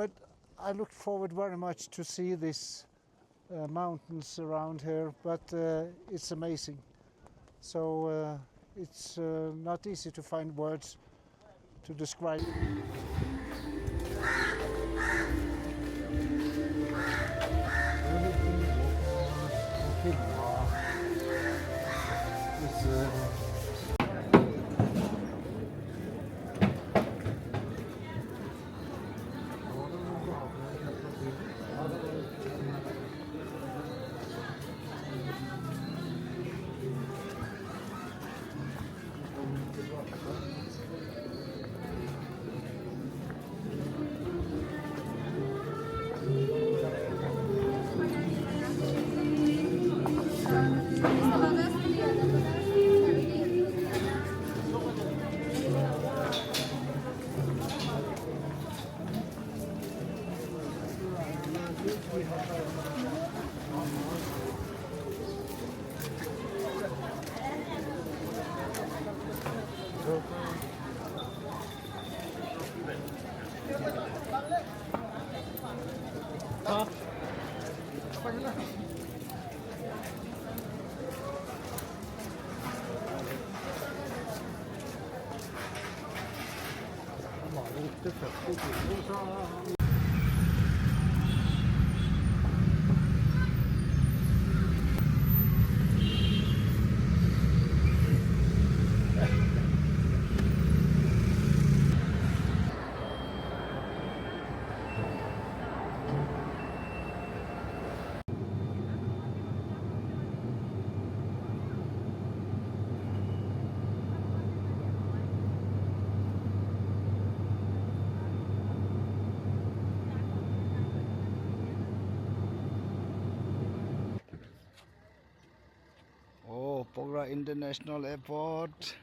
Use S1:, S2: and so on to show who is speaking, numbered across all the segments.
S1: But I look forward very much to see these mountains around here, but it's amazing. So it's not easy to find words to describe.
S2: Oh, Pokhara International Airport.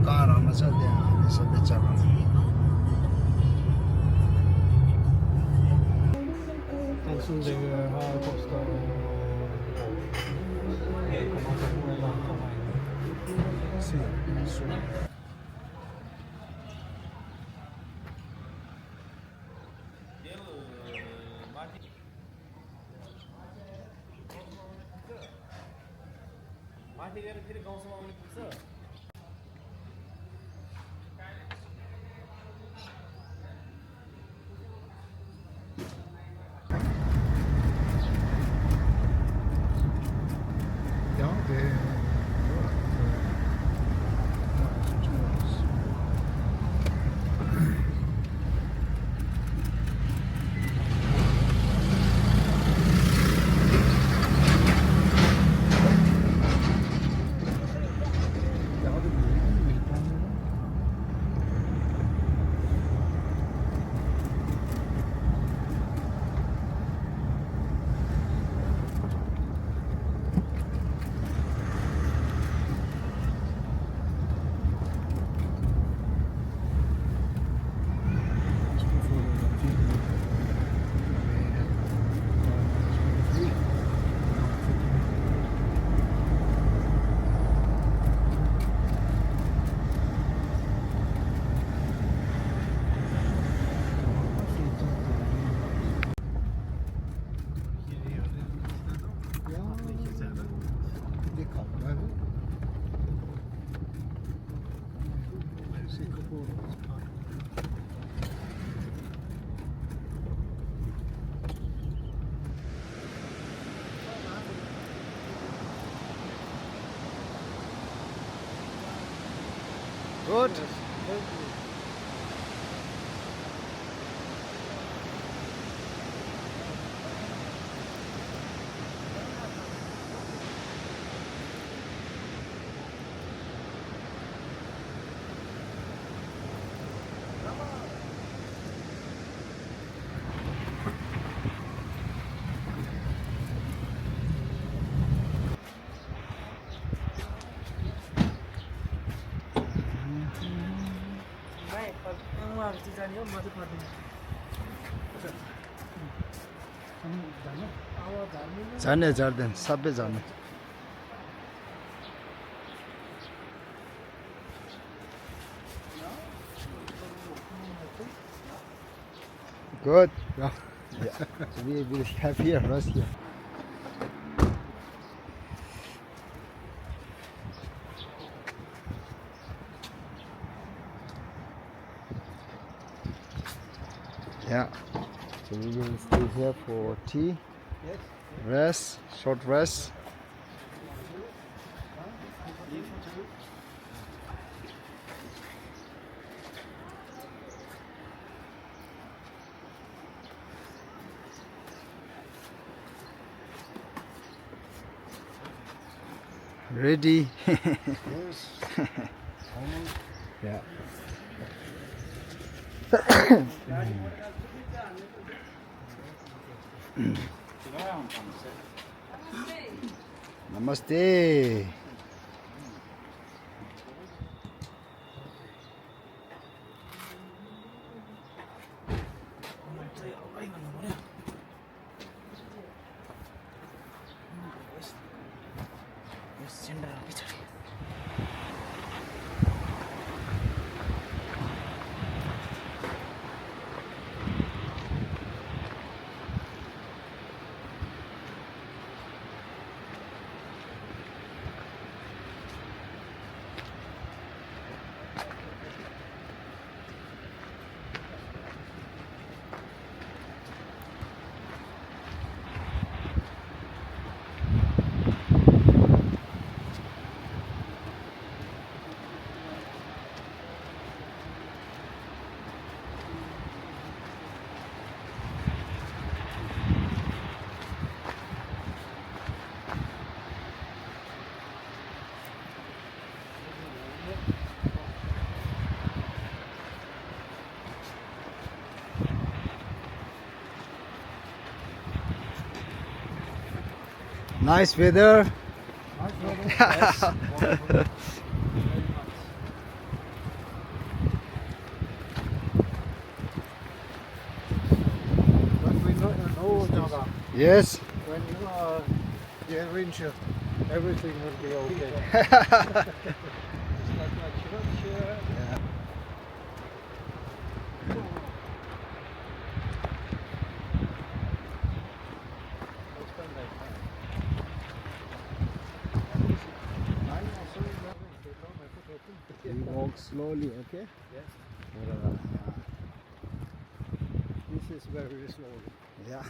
S2: कारहरूमा छ त्यहाँ सबै चलाउँछ
S3: Som ligger här kostar 1,5 eller 1,1.
S4: माथि गएर फेरि गाउँसम्म आउनु पुग्छ
S1: Ja, det är
S2: Good. झर्ने झर्दैन सबै झर्ने Good. Yeah. We have here Russia. Yeah. So we will stay here for tea.
S1: Yes.
S2: Rest, short rest. Ready?
S1: Yes. Almost.
S2: Yeah. Namaste. Nice weather.
S1: But we know Naga,
S2: Yes.
S1: when you are the adventure, everything will be okay.
S2: We walk slowly, okay?
S1: Yes.
S2: Uh,
S1: This is very slowly.
S2: yeah.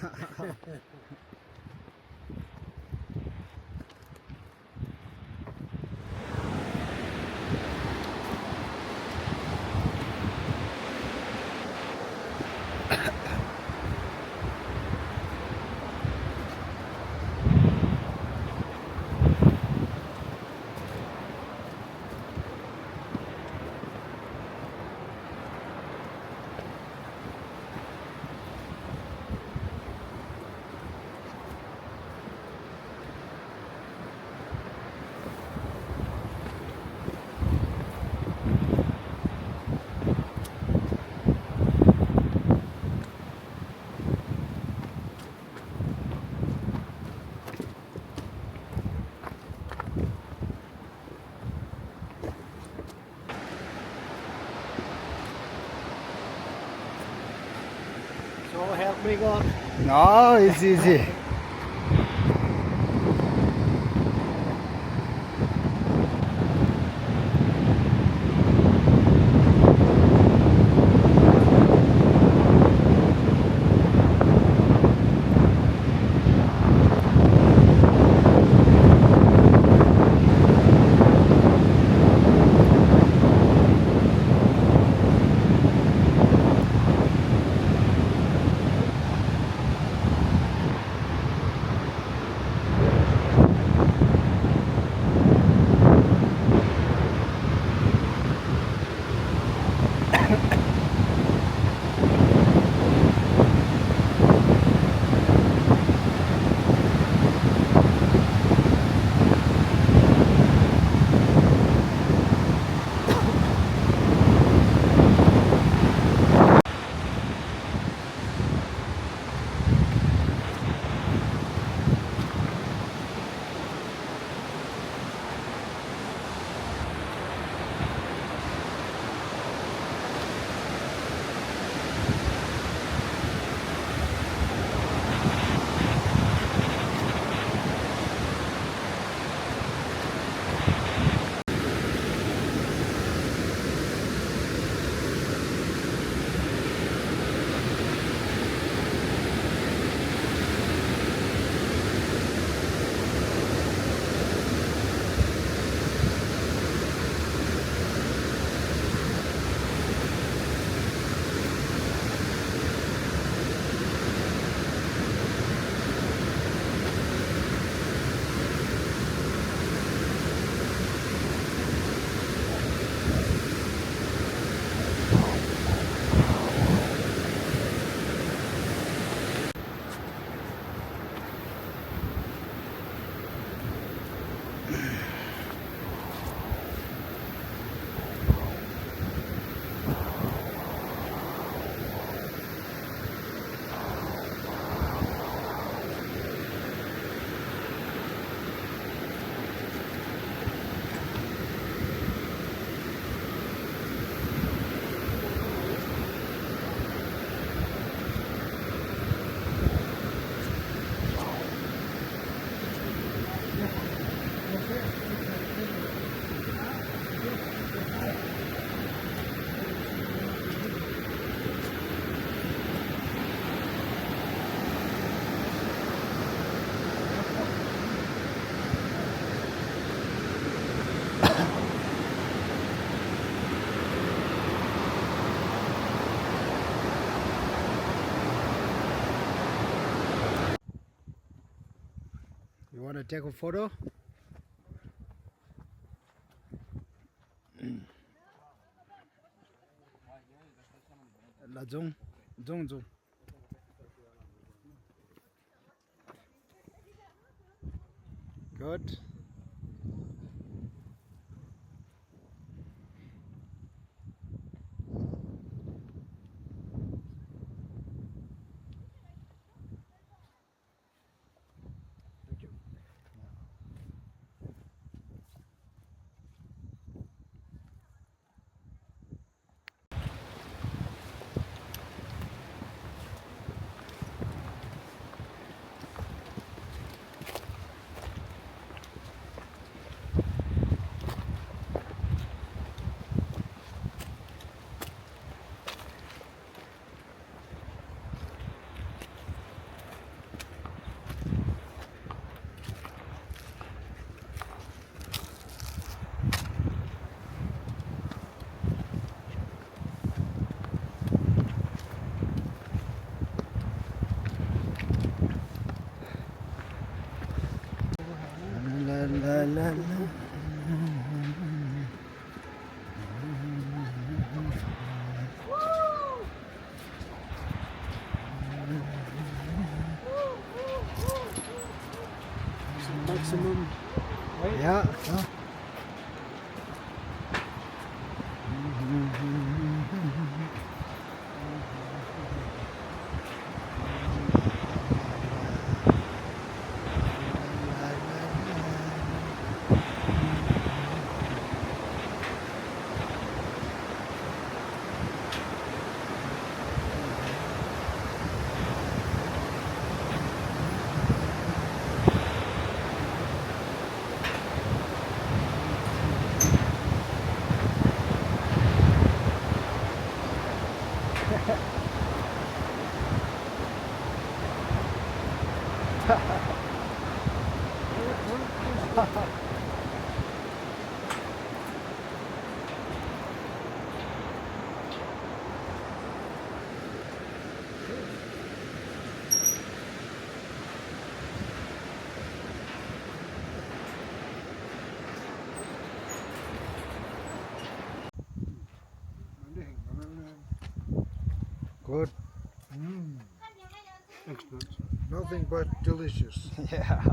S1: So help me God.
S2: No, it's easy. You want to take a photo? La Zong. Zong. Good. La.
S3: Maximum weight.
S2: Yeah. Good.
S3: Excellent.
S1: Nothing but delicious.
S2: Yeah.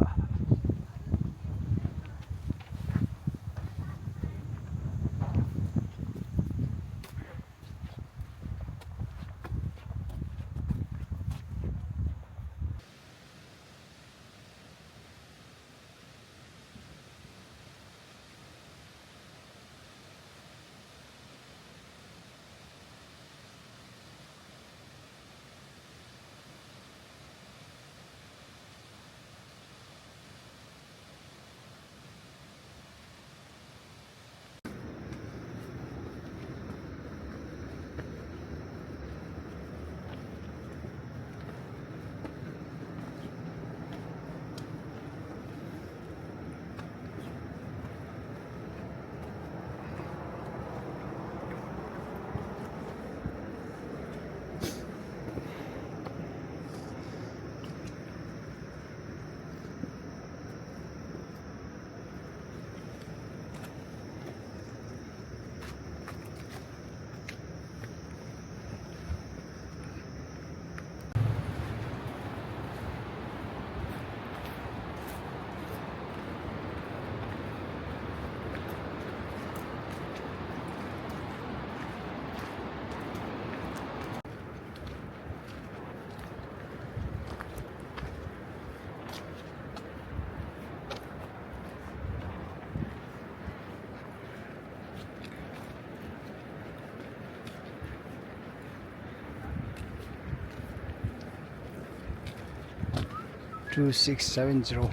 S2: Two 670.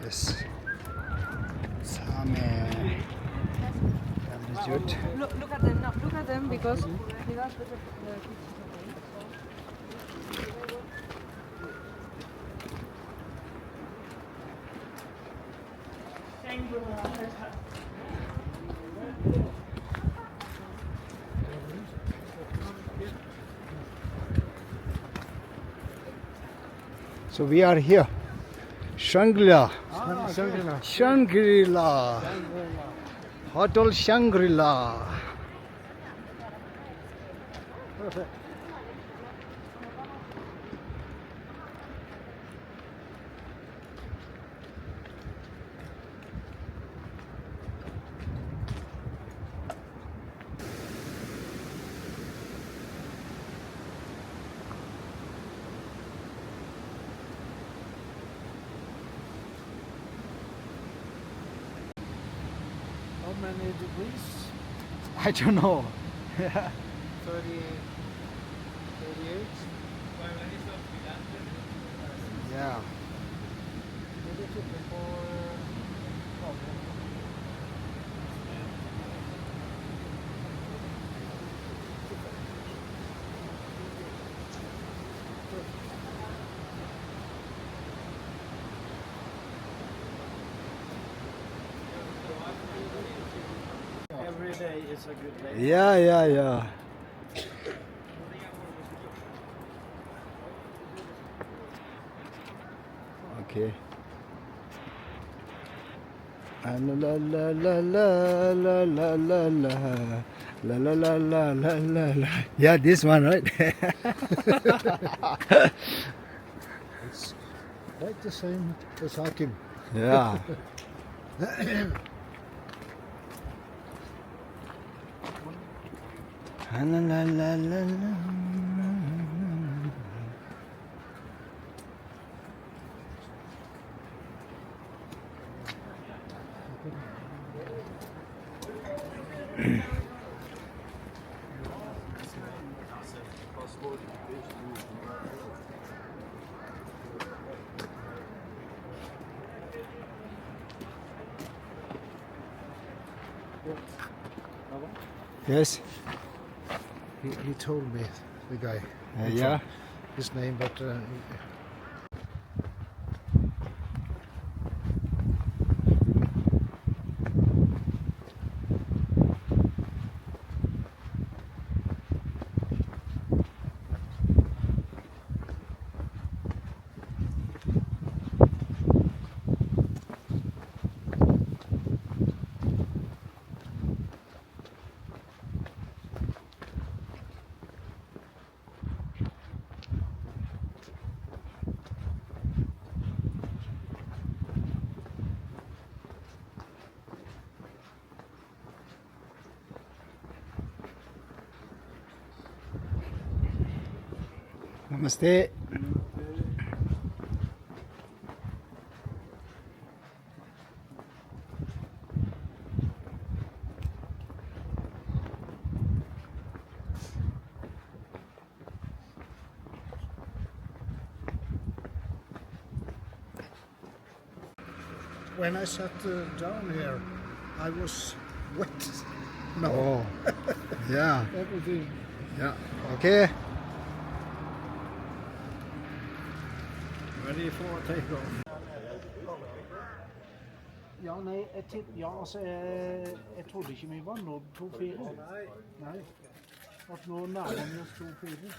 S2: Yes. Same.
S5: Look at them, no, look at them because he does the
S4: Thank you.
S2: So we are here. Shangri-La.
S3: Shangri-La.
S2: Shangri-La. Hotel Shangri-La.
S3: Perfect. How many degrees?
S2: I don't know.
S3: 30, 38.
S2: Yeah.
S3: Maybe it before. Oh, every day is a good day.
S2: Yeah. Okay. And la la la la la la la la la la la la la la la. Yeah, this one, right?
S3: It's quite the same as Hakim.
S2: Yeah. La la la la la. Yes.
S3: He told me, the guy.
S2: Yeah.
S3: His name, but
S2: Namaste.
S3: when I sat down here, I was wet. No,
S2: Oh. Yeah.
S3: everything.
S2: Yeah. Okay.
S3: Ready for takeoff.
S1: Ja, nei, jeg trodde ikke vi var nådd 2-4. Nei. At nå nærmer vi oss 2-4.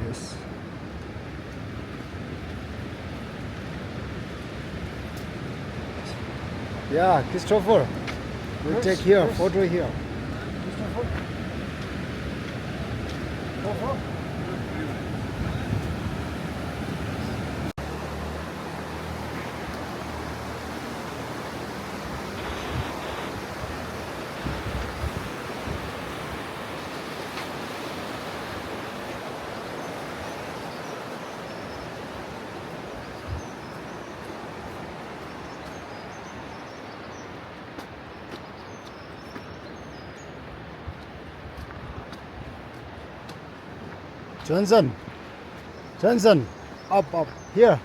S2: Yes. Yeah, Christopher. We'll
S3: Yes,
S2: take here,
S3: yes.
S2: photo here. Johnson. Johnson. Up. Here.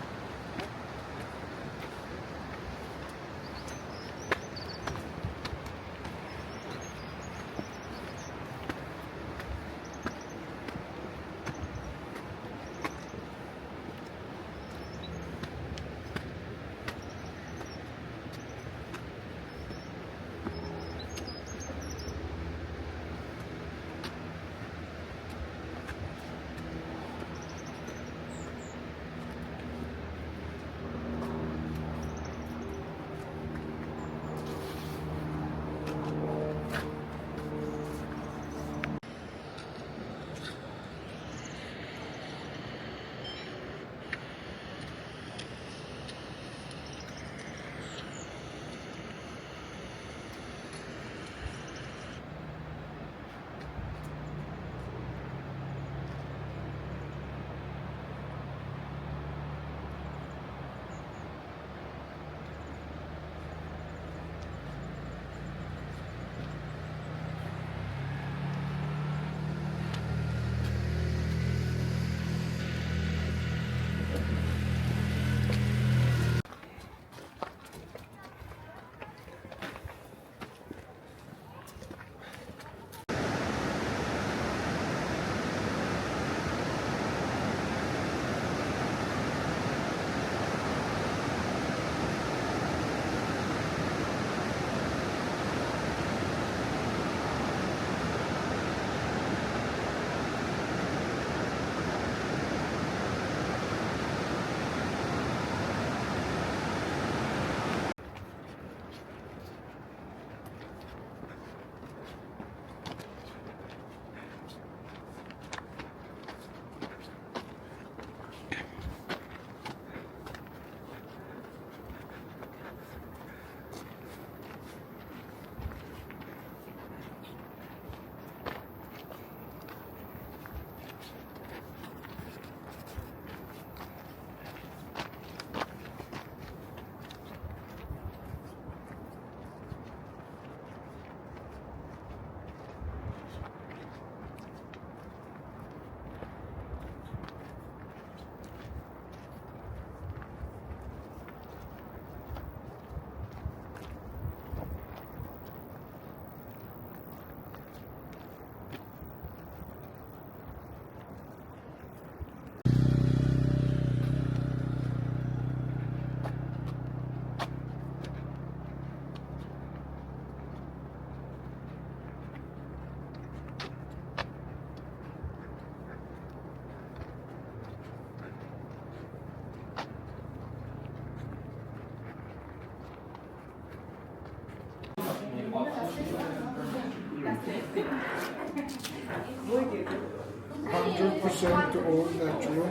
S1: 100% all natural.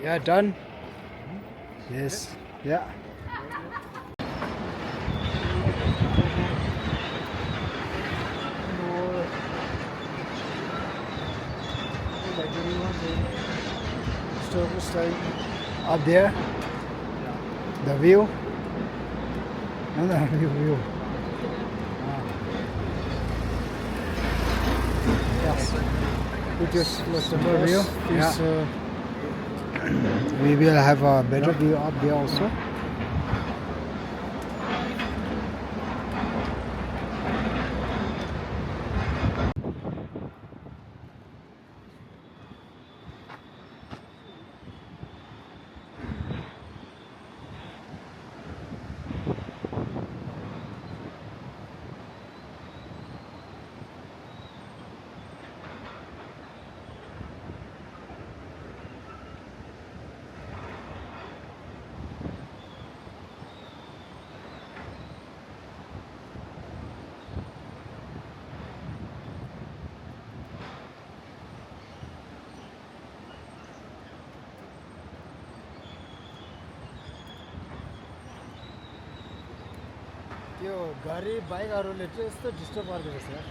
S2: Yeah, done. Yes. Yeah. Up there. The view. No, no, view. Yes.
S1: We just let them
S2: Super view.
S1: pass this,
S2: We will have a better view up there also. त्यो गाडी बाइकहरूले चाहिँ यस्तो disturb गर्दो रहेछ यार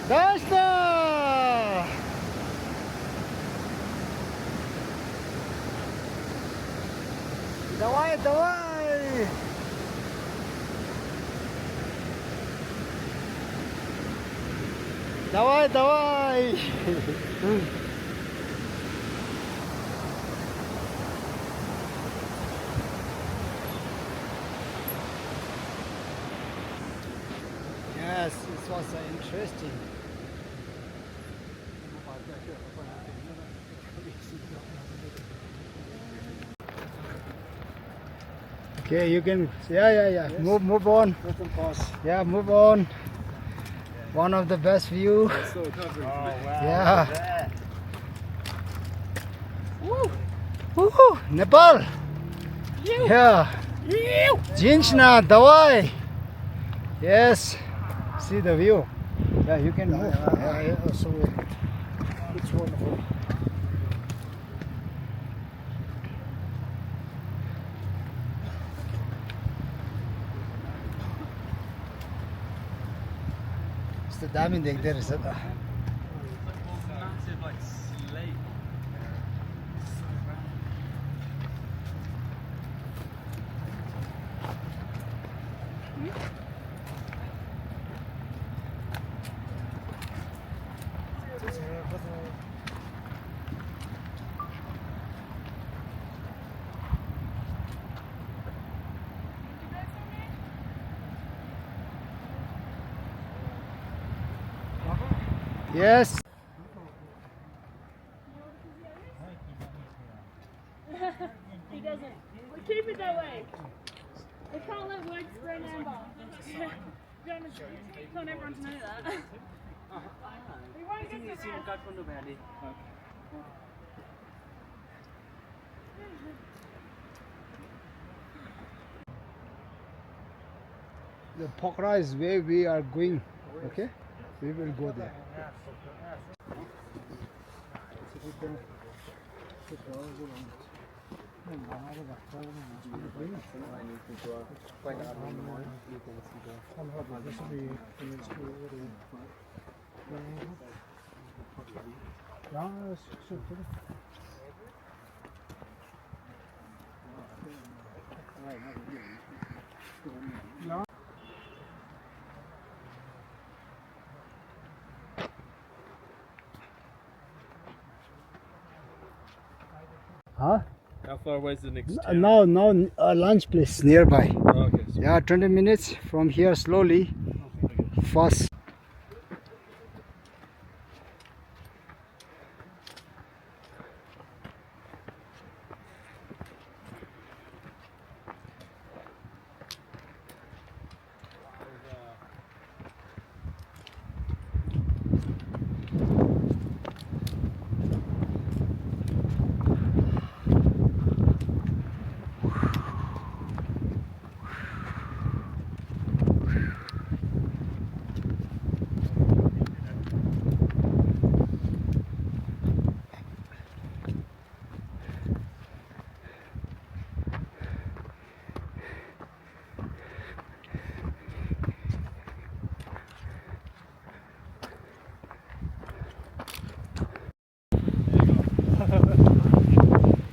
S2: Дальше! Давай, давай! Давай, давай! Yes, it was interesting. Okay, you can, yeah.
S1: Yes.
S2: Move on.
S1: let them pass.
S2: Yeah, move on. One of the best view. Yeah. Woo! Nepal. Yeah. Jinchna, Dawai. Yes. See the view. Yeah, you can move.
S1: Yeah, so it's wonderful.
S2: यस्तो दामी देख्दै रहेछ त
S4: Massive, like, slate.
S2: Yes.
S6: He doesn't. We keep it that way. We can't let words spread amber. We want everyone to know that. We won't get the rest.
S2: The Pokhara is where we are going. Okay, we will go there. Huh?
S4: How far away is the next
S2: Now, a lunch place nearby.
S4: Okay.
S2: Yeah, 20 minutes from here slowly. Fast.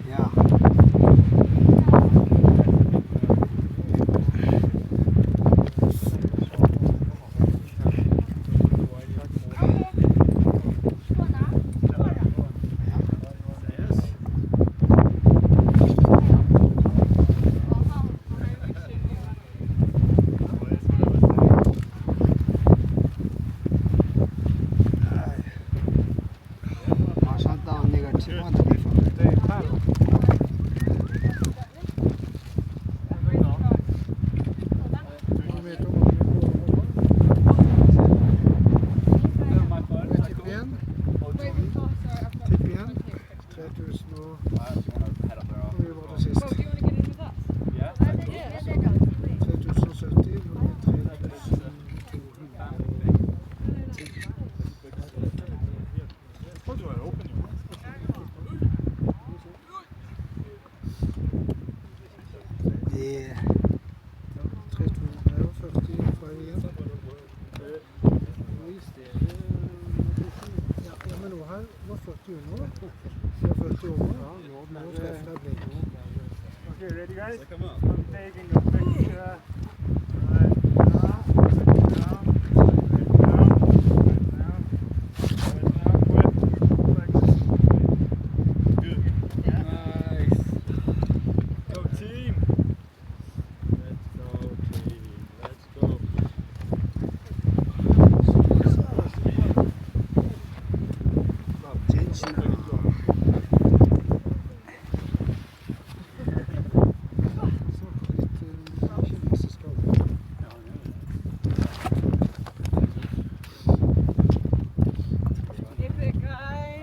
S2: Yeah. 마산다 언니가 친구한테 Yeah.
S3: Okay, ready guys?
S4: Come on.
S3: I'm taking a picture.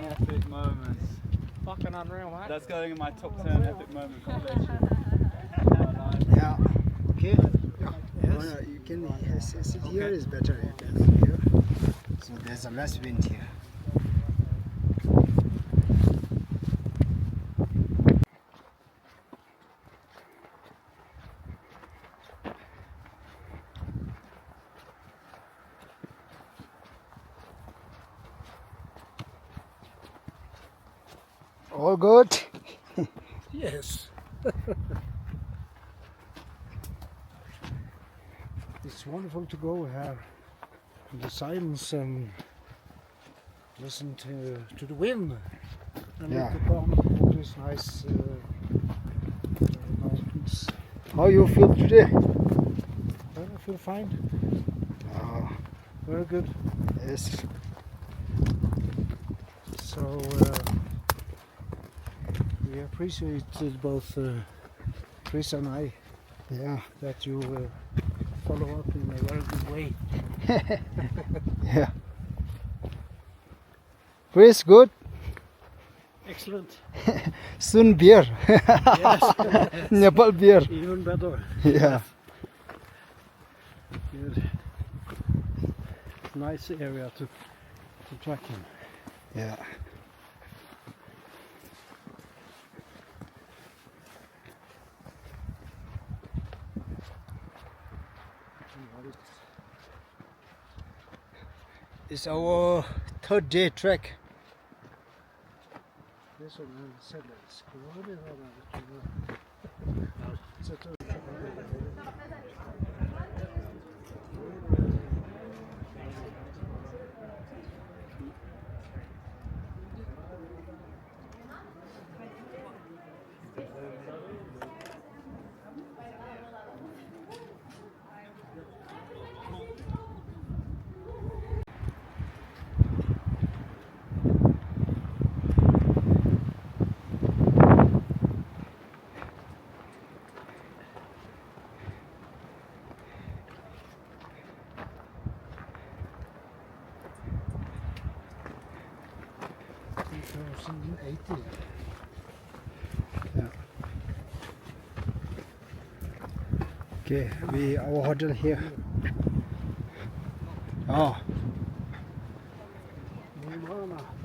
S6: Epic
S3: Moments.
S4: Fucking unreal, mate.
S3: That's going in my top 10 epic moment compilation.
S2: Yeah. Okay. Yes. You can sit here is better. You can sit here. So there's a less wind here. All good?
S1: Yes. It's wonderful to go here in the silence and listen to the wind and
S2: Yeah.
S1: look upon all these nice mountains.
S2: How you feel today?
S1: I feel fine.
S2: Oh,
S1: Very good.
S2: yes.
S1: So we appreciate both Chris and I
S2: Yeah.
S1: that you follow up in a very good way.
S2: Yeah. Chris, good.
S3: Excellent.
S2: Soon beer. Nepal beer.
S3: Even better.
S2: Yeah.
S3: Good. Nice area to track him.
S2: Yeah. It's our third day trek.
S1: This one settlers.
S2: Okay, our hotel here. Oh.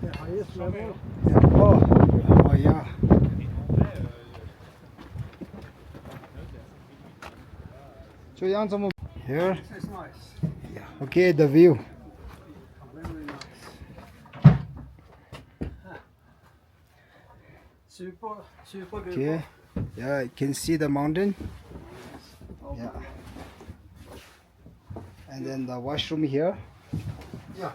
S3: The highest level.
S2: Oh yeah. Here.
S3: It's nice.
S2: Okay, the view.
S3: Very nice. Super good.
S2: Okay. Yeah, you can see the mountain. Yeah. And then the washroom here.
S3: Ah.